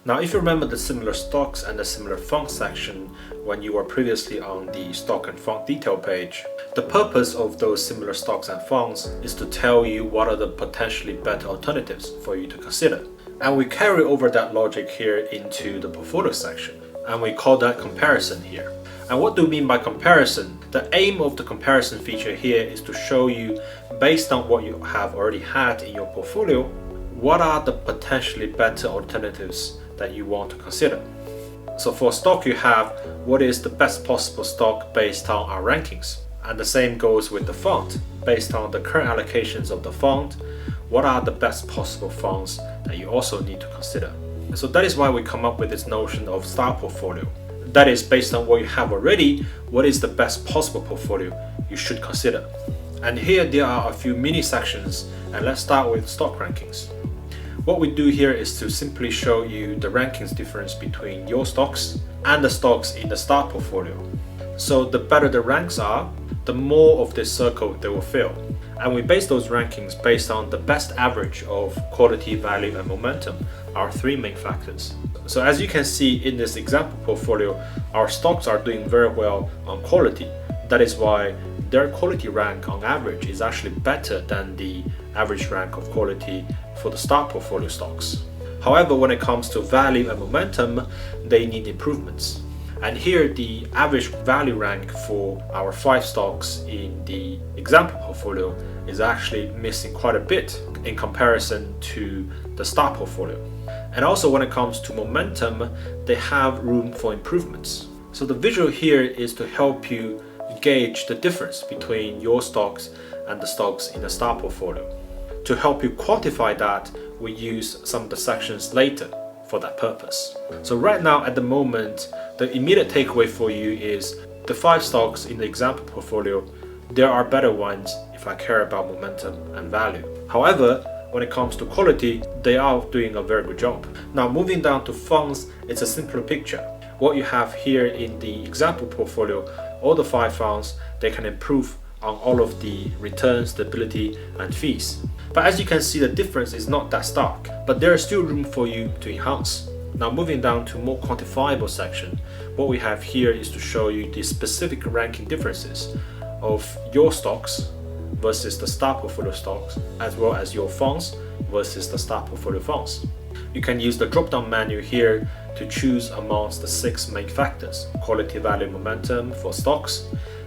Now, if you remember the similar stocks and the similar funds section when you were previously on the stock and fund detail page, the purpose of those similar stocks and funds is to tell you what are the potentially better alternatives for you to consider. And we carry over that logic here into the portfolio section, and we call that comparison here. And what do we mean by comparison? The aim of the comparison feature here is to show you, based on what you have already had in your portfolio, what are the potentially better alternatives that you want to consider. So for stock, you have what is the best possible stock based on our rankings. And the same goes with the fund. Based on the current allocations of the fund, what are the best possible funds that you also need to consider. So that is why we come up with this notion of star portfolio. That is, based on what you have already, what is the best possible portfolio you should consider. And here there are a few mini sections, and let's start with stock rankings. What we do here is to simply show you the rankings difference between your stocks and the stocks in the star portfolio. So the better the ranks are, the more of this circle they will fill. And we base those rankings based on the best average of quality, value, and momentum, our three main factors. So as you can see in this example portfolio, our stocks are doing very well on quality. That is why their quality rank on average is actually better than the average rank of quality for the star portfolio stocks. However, when it comes to value and momentum, they need improvements. And here the average value rank for our 5 stocks in the example portfolio is actually missing quite a bit in comparison to the star portfolio. And also when it comes to momentum, they have room for improvements. So the visual here is to help you gauge the difference between your stocks and the stocks in the star portfolio. To help you quantify that, we use some of the sections later for that purpose. So right now at the moment, the immediate takeaway for you is the 5 stocks in the example portfolio, there are better ones if I care about momentum and value. However, when it comes to quality, they are doing a very good job. Now moving down to funds, it's a simpler picture. What you have here in the example portfolio, all the 5 funds, they can improve on all of the returns, stability, and fees. But as you can see, the difference is not that stark, but there is still room for you to enhance. Now moving down to more quantifiable section, what we have here is to show you the specific ranking differences of your stocks versus the star portfolio stocks, as well as your funds versus the star portfolio funds. You can use the drop-down menu here to choose amongst the 6 main factors: quality, value, momentum for stocks,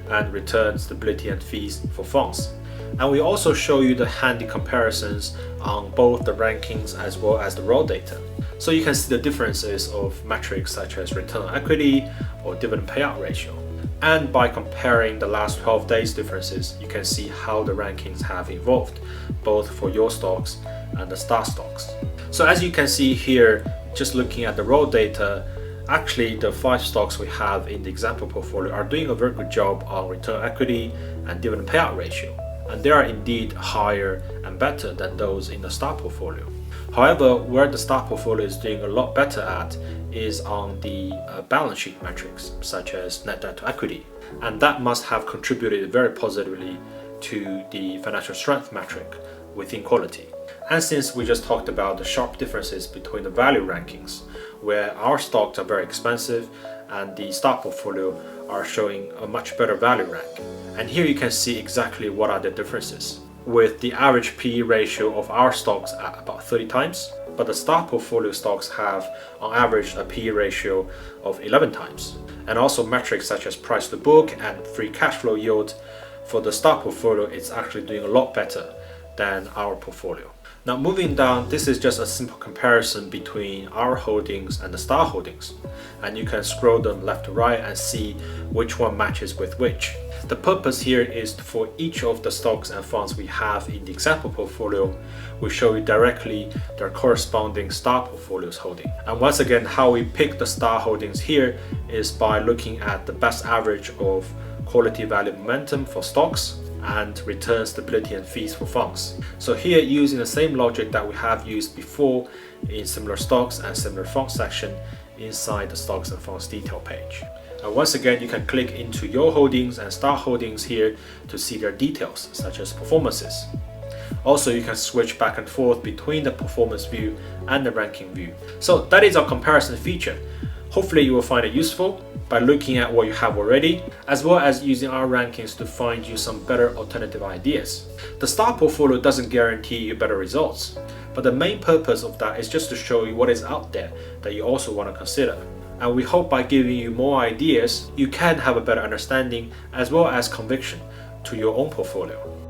and return, stability, and fees for funds. And we also show you the handy comparisons on both the rankings as well as the raw data. So you can see the differences of metrics such as return on equity or dividend payout ratio. And by comparing the last 12 days differences, you can see how the rankings have evolved, both for your stocks and the star stocks. So as you can see here, just looking at the raw data, actually the 5 stocks we have in the example portfolio are doing a very good job on return on equity and dividend payout ratio. And they are indeed higher and better than those in the star portfolio. However, where the star portfolio is doing a lot better at is on the balance sheet metrics, such as net debt to equity. And that must have contributed very positively to the financial strength metric within quality. And since we just talked about the sharp differences between the value rankings, where our stocks are very expensive and the star portfolio are showing a much better value rank. And here you can see exactly what are the differences, with the average PE ratio of our stocks at about 30 times, but the star portfolio stocks have on average a PE ratio of 11 times. And also metrics such as price to book and free cash flow yield, for the star portfolio it's actually doing a lot better than our portfolio. Now moving down, this is just a simple comparison between our holdings and the star holdings, and you can scroll them left to right and see which one matches with which. The purpose here is for each of the stocks and funds we have in the example portfolio, we show you directly their corresponding star portfolios holding. And once again, how we pick the star holdings here is by looking at the best average of quality, value, momentum for stocks and return, stability, and fees for funds. So here, using the same logic that we have used before in similar stocks and similar funds section inside the stocks and funds detail page. And once again, you can click into your holdings and star holdings here to see their details, such as performances. Also, you can switch back and forth between the performance view and the ranking view. So that is our comparison feature. Hopefully you will find it useful by looking at what you have already, as well as using our rankings to find you some better alternative ideas. The stock portfolio doesn't guarantee you better results, but the main purpose of that is just to show you what is out there that you also want to consider. And we hope by giving you more ideas, you can have a better understanding as well as conviction to your own portfolio.